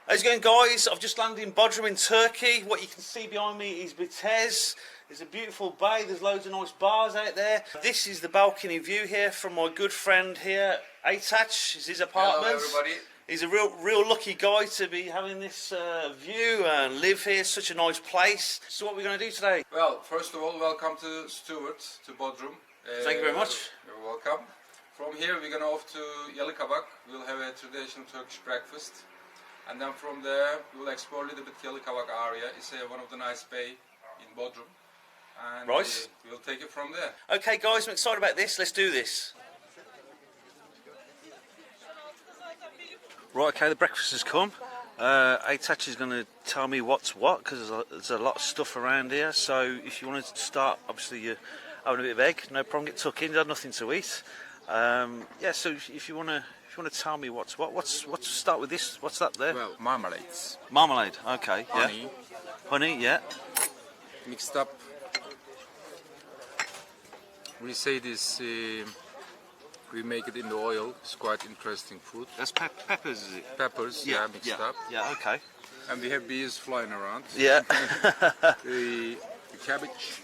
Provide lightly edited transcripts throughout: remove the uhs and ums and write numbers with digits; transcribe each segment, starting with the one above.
How's it going, guys? I've just landed in Bodrum in Turkey. What you can see behind me is Bitez. There's a beautiful bay, there's loads of nice bars out there. This is the balcony view here from my good friend here, Aytaç. Is his apartment. Hello everybody. He's a real lucky guy to be having this view and live here. Such a nice place. So what are we going to do today? Well, first of all, welcome to Stuart, to Bodrum. Thank you very much. You're welcome. From here we're going to off to Yalıkavak. We'll have a traditional Turkish breakfast. And then from there we'll explore a little bit Yalıkavak area. It's one of the nice bay in Bodrum. And right. We'll take it from there. Okay guys, I'm excited about this. Let's do this. Right, okay, the breakfast has come. Aytaç is going to tell me what's what, because there's a lot of stuff around here. So if you want to start, obviously you're having a bit of egg, no problem, get tucked in, you have nothing to eat. Yeah, so if you want to tell me what's what, what's start with this, what's that there? Well, marmalades. Marmalade, okay, honey. Yeah. Honey, yeah. Mixed up. We say this, we make it in the oil. It's quite interesting food. That's peppers, is it? Peppers, yeah, mixed up. Yeah, okay. And we have bees flying around. Yeah. the cabbage.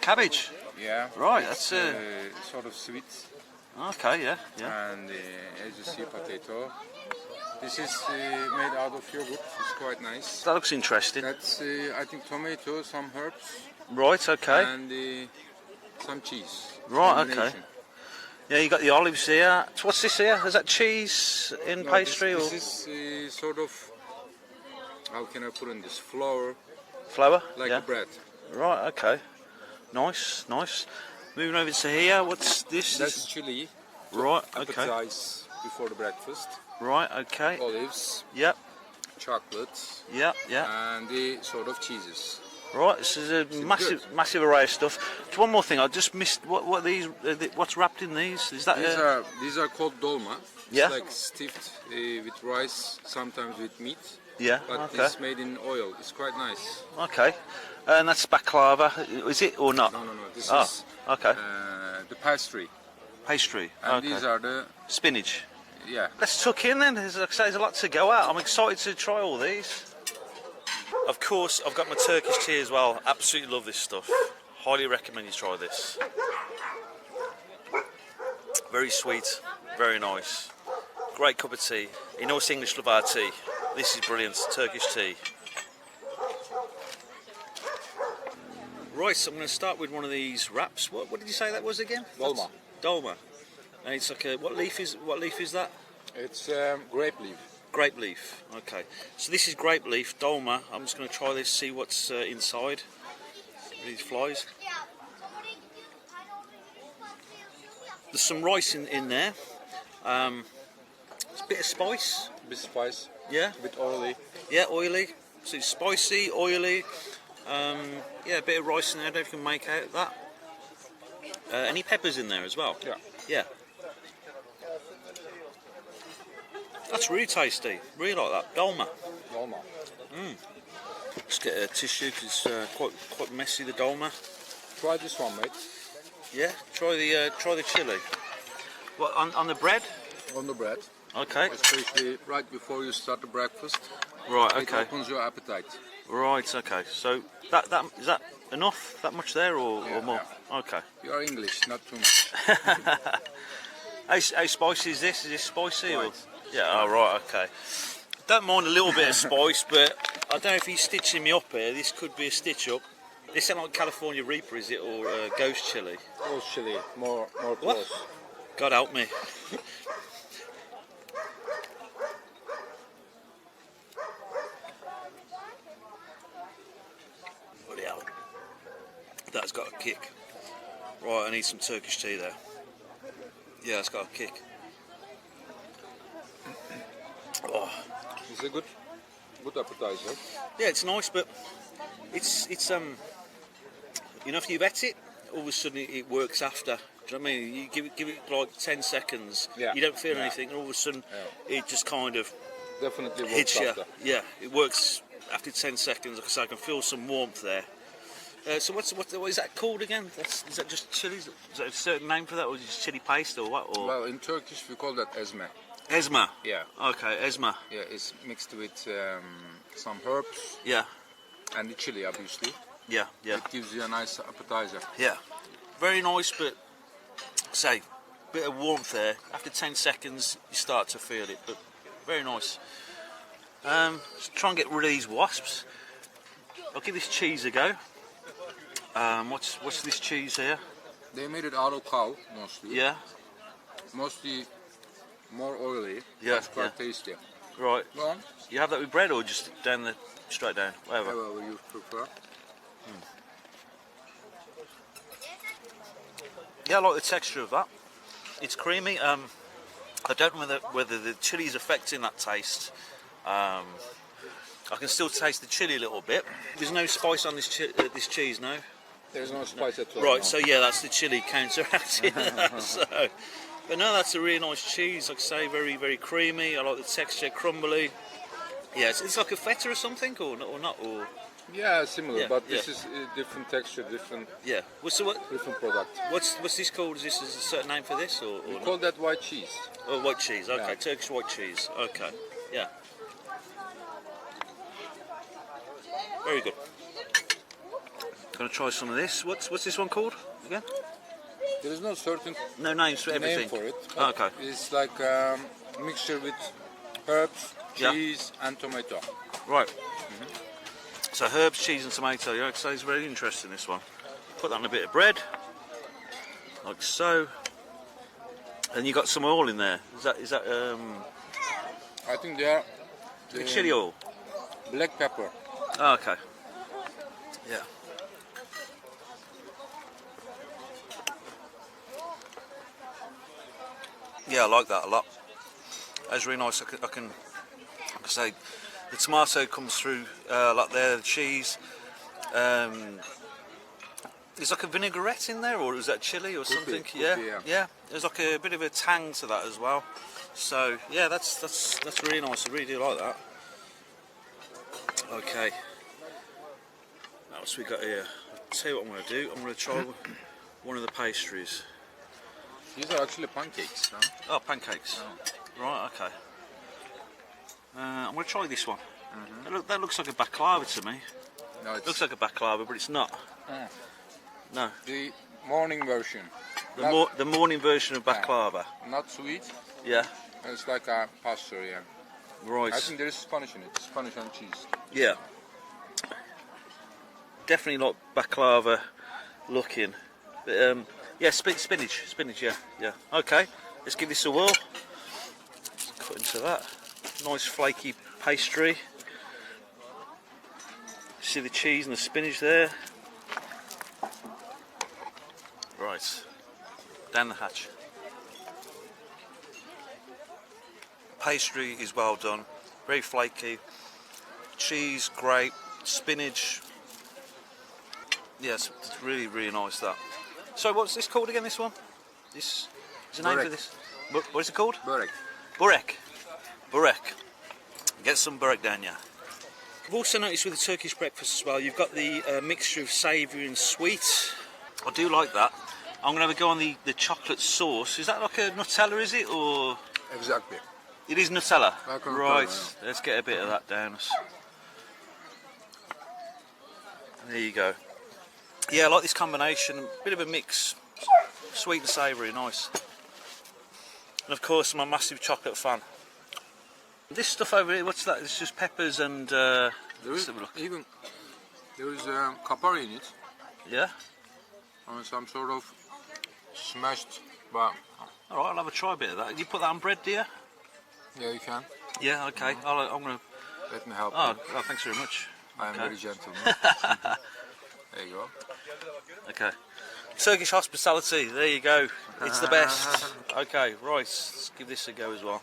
Cabbage? Yeah. Right, it's, that's sort of sweet. Okay, yeah. And as you see, potato. This is made out of yogurt. It's quite nice. That looks interesting. That's, I think, tomato, some herbs. Right, okay. And some cheese. Right, okay. Yeah, you got the olives here. What's this here? Is that cheese in pastry? This is sort of, how can I put in this, flour. Flour? Like yeah. a bread. Right, okay. Nice, nice. Moving over to here, what's this? That's chili. Right, okay. Appetize before the breakfast. Right, okay. Olives. Yep. Chocolate. Yeah, yeah. And the sort of cheeses. Right, this is a massive array of stuff. Just one more thing, I just missed what these. What's wrapped in these? Is that? These are called dolma. Yeah. It's like stuffed with rice, sometimes with meat. Yeah. But Okay. it's made in oil. It's quite nice. Okay. And that's baklava, is it or not? No. This is okay. The pastry. Pastry. And okay. these are the spinach. Yeah. Let's tuck in then. There's a lot to go at. I'm excited to try all these. Of course, I've got my Turkish tea as well. Absolutely love this stuff. Highly recommend you try this. Very sweet, very nice. Great cup of tea. You know us English love our tea. This is brilliant, Turkish tea. Right, so I'm going to start with one of these wraps. What did you say that was again? Dolma. Dolma. And it's like a, what leaf is that? It's grape leaf. Grape leaf. Okay. So this is grape leaf dolma. I'm just going to try this, see what's inside. These flies. There's some rice in there. It's a bit of spice. A bit spice. Yeah. A bit oily. Yeah, oily. So it's spicy, oily. Yeah, a bit of rice in there. I don't know if you can make out that. Any peppers in there as well? Yeah. Yeah. That's really tasty. Really like that. Dolma. Dolma. Just get a tissue because it's quite messy, the dolma. Try this one, mate. Yeah. Try the chili. What on the bread? On the bread. Okay. Especially right before you start the breakfast. Right. It Okay. opens your appetite. Right. Okay. So that is that enough? That much there or more? Yeah. Okay. You are English, not too much. How spicy is this? Is this spicy or? Right. Yeah. Oh, right. Okay. Don't mind a little bit of spice, but I don't know if he's stitching me up here. This could be a stitch up. This sounds like California Reaper, is it, or ghost chili? Ghost chili, more What? close. God help me. Bloody hell. That's got a kick. Right, I need some Turkish tea there. Yeah, it's got a kick. Oh. It's a good appetizer. Yeah, it's nice, but it's you know, if you've ate it, all of a sudden it works after. Do you know what I mean? You give it like 10 seconds, yeah. You don't feel anything, and all of a sudden it just kind of definitely works hits you. after. Yeah, it works after 10 seconds. Like I say, I can feel some warmth there. So what is that called again? Is that just chili? Is that a certain name for that, or just chili paste, or what? Or? Well, in Turkish we call that ezme. Esma. Yeah. Okay, Esma. Yeah, it's mixed with some herbs Yeah, and the chili, obviously. yeah, yeah, It gives you a nice appetizer. yeah. Very nice, but say, bit of warmth there. After 10 seconds, you start to feel it, but very nice. Just try and get rid of these wasps. I'll give this cheese a go. What's this cheese here? They made it out of cow, mostly. Yeah, Mostly more oily. Yeah, It's quite yeah. tasty. right. Go on. You have that with bread or just straight down, whatever. However you prefer. Yeah, I like the texture of that. It's creamy. I don't know whether the chili is affecting that taste. I can still taste the chili a little bit. There's no spice on this this cheese, no? There's no spice at all. Right, no. so yeah, that's the chili counteracting that. So, but no, that's a really nice cheese. Like I say, very, very creamy. I like the texture, crumbly. Yeah, it's like a feta or something, or not, or Yeah, similar, Yeah, but this yeah. is a different texture, different yeah. different product. What's this called? Is this a certain name for this, or We not? call that white cheese. Oh, white cheese. Okay, Yeah. Turkish white cheese. Okay, yeah. Very good. Gonna try some of this. What's this one called again? There is no certain No names for everything. name for it. Oh, but okay. It's like mixture with herbs, Yeah. cheese, and tomato. Right. So herbs, cheese, and tomato. Yeah, so it's very interesting. This one. Put that on a bit of bread, like so. And you got some oil in there. Is that I think they are the chili oil? black pepper. Oh, okay. Yeah. Yeah, I like that a lot. That's really nice. I can say the tomato comes through like there, the cheese. There's like a vinaigrette in there, or is that chili or something? could be, yeah, yeah. There's like a bit of a tang to that as well. So yeah, that's really nice. I really do like that. Okay. What else we got here? I'll tell you what I'm going to do. I'm going to try one of the pastries. These are actually pancakes. Huh? Oh, pancakes. Right, okay. I'm going to try this one. That looks like a baklava to me. No, it's Looks like a baklava, but it's not. No, the morning version. the morning version of baklava. Not sweet. Yeah, It's like a pastry. Yeah. right. I think there is Spanish in it. Spanish and cheese. Yeah. Definitely not baklava looking. But, yeah, spinach, yeah. Okay, let's give this a whirl. Let's cut into that. Nice flaky pastry. See the cheese and the spinach there. Right, down the hatch. Pastry is well done, very flaky. Cheese, great. Spinach. Yes, it's really, really nice that. So what's this called again, this one? This is the name for Börek. this? What is it called? Börek. Burek. Burek. Get some burek down ya. I've also noticed with the Turkish breakfast as well, you've got the mixture of savoury and sweet. I do like that. I'm going to have a go on the chocolate sauce. Is that like a Nutella, is it? Or Exactly. it is Nutella? Like a Nutella, Right, yeah. let's get a bit of that down us. There you go. Yeah, I like this combination. Bit of a mix. Sweet and savoury, nice. And of course, I'm a massive chocolate fan. This stuff over here, what's that? It's just peppers and... There let's is have a look. even there is kapari in it. Yeah? Some sort of smashed. But Alright, I'll have a try a bit of that. You put that on bread, do you? yeah, you can. Yeah, okay. I'm going to... Let me help Oh, you. thanks very much. I am okay. very gentle. There you go. Okay. Turkish hospitality, there you go. It's the best. Okay, right, let's give this a go as well.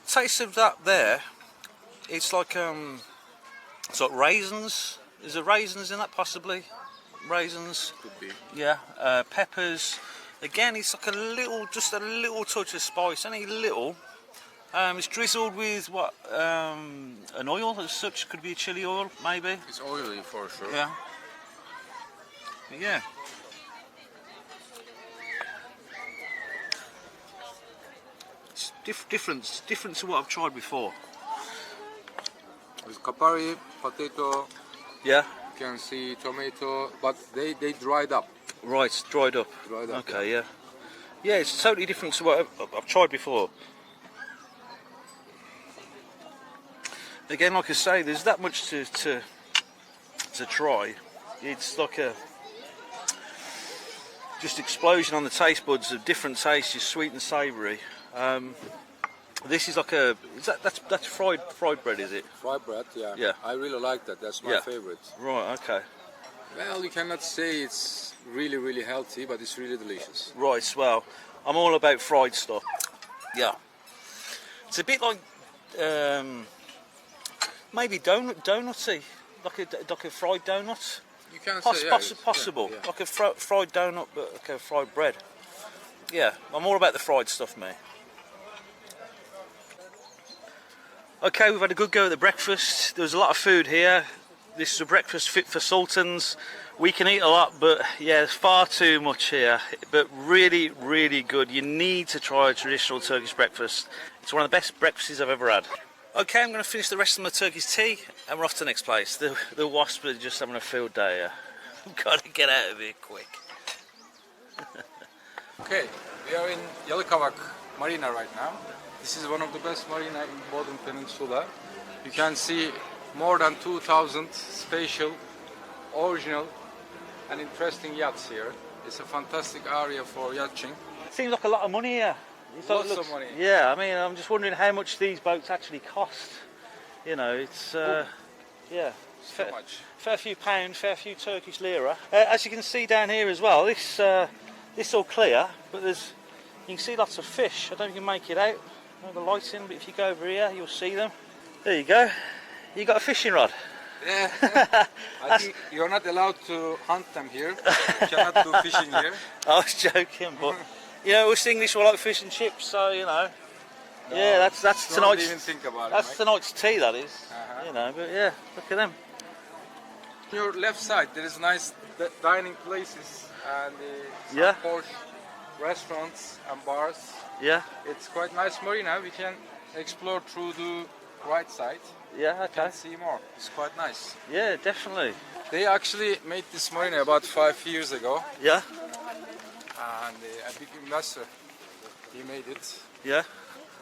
Taste of that there, it's like raisins. Is there raisins in that possibly? Raisins, Could be. yeah. Peppers. Again, it's like just a little touch of spice, only little. It's drizzled with what? An oil as such, could be a chili oil, maybe. It's oily for sure. Yeah. Yeah. different to what I've tried before. With kapari, potato, Yeah. you can see tomato, but they dried up. Right, dried up. Dried up. Okay, yeah. Yeah, it's totally different to what I've tried before. Again, like I say, there's that much to try. It's like a just explosion on the taste buds of different tastes, just sweet and savoury. This is like that's fried bread, is it? Fried bread, yeah. Yeah. I really like that. That's my favorite. Right. Okay. Well, you cannot say it's really healthy, but it's really delicious. Right. Well, I'm all about fried stuff. Yeah. It's a bit like maybe donutty, like a fried donut. You can say Possible, yeah. like a fried donut, but like a fried bread. Yeah, I'm all about the fried stuff, mate. Okay, we've had a good go at the breakfast. There was a lot of food here. This is a breakfast fit for sultans. We can eat a lot, but yeah, there's far too much here. But really good. You need to try a traditional Turkish breakfast. It's one of the best breakfasts I've ever had. Okay, I'm going to finish the rest of my Turkish tea and we're off to the next place. The wasps are just having a field day here. I've got to get out of here quick. Okay, we are in Yalıkavak Marina right now. This is one of the best marina in Bodrum Peninsula. You can see more than 2,000 special, original and interesting yachts here. It's a fantastic area for yachting. Seems like a lot of money here. Lots of money. Yeah, I mean, I'm just wondering how much these boats actually cost. You know, it's yeah, So much. fair few pounds, fair few Turkish lira. As you can see down here as well, this all clear, but you can see lots of fish. I don't know if you can make it out. The light's in, but if you go over here, you'll see them. There you go. You got a fishing rod. Yeah. I think you're not allowed to hunt them here. You cannot do fishing here. I was joking, but you know, us English we like fish and chips, so you know. No, yeah, that's don't tonight's. even think about That's it, tonight's tea. That is. Uh-huh. You know, but yeah, look at them. On your left side, there is nice dining places and some Yeah. posh restaurants and bars. Yeah, It's quite nice marina. We can explore through the right side. yeah, okay. And see more. It's quite nice. Yeah, definitely. They actually made this marina about 5 years ago, Yeah, and a big investor, he made it. yeah,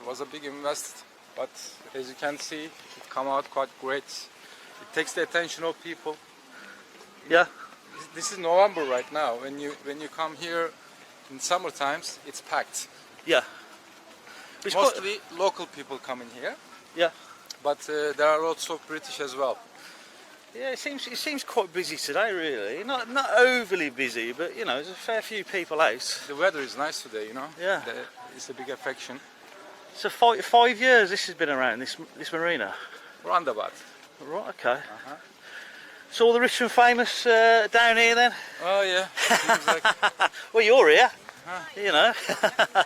It was a big invest, but as you can see, it come out quite great. It takes the attention of people. yeah, This is November right now. When you come here in summer times, it's packed. yeah. It's quite- Mostly local people come in here, yeah, but there are lots of British as well. yeah. It seems quite busy today, really. Not overly busy, but you know, there's a fair few people out. The weather is nice today, you know. Yeah. It's a big affection. So 5 years this has been around this marina. Roundabout. Right, okay. Uh-huh. So all the rich and famous down here then? Oh yeah. Seems like, Well, you're here. Huh. You know.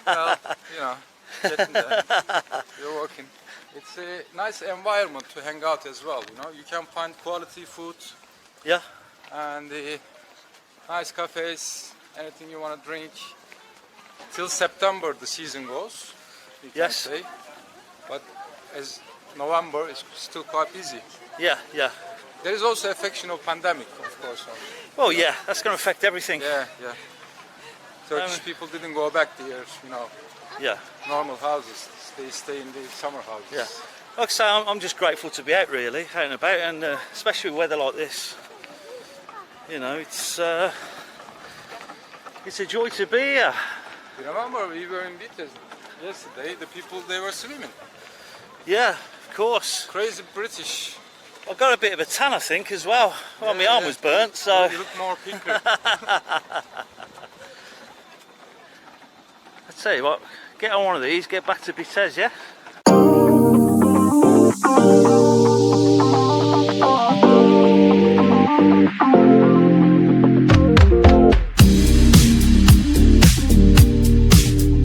well, you know, getting there. You're working. It's a nice environment to hang out as well. You know, you can find quality food Yeah. and nice cafes, anything you want to drink. Till September the season goes, you can Yes. say. But as November is still quite busy. Yeah, yeah. There is also affection of pandemic, of course. Well, yeah, that's going to affect everything. Yeah. Turkish people didn't go back to their, Yeah. normal houses. They stay in the summer houses. Yeah. Like I say, I'm just grateful to be out, really, out and about, and especially with weather like this. You know, it's a joy to be here. You remember we were in beaches yesterday. The people, they were swimming. Yeah, of course. Crazy British. I've got a bit of a tan, I think, as well. Well, my Yeah, arm yeah. was burnt, so. You look more pinker. I tell you what, get on one of these, get back to Bitez, yeah?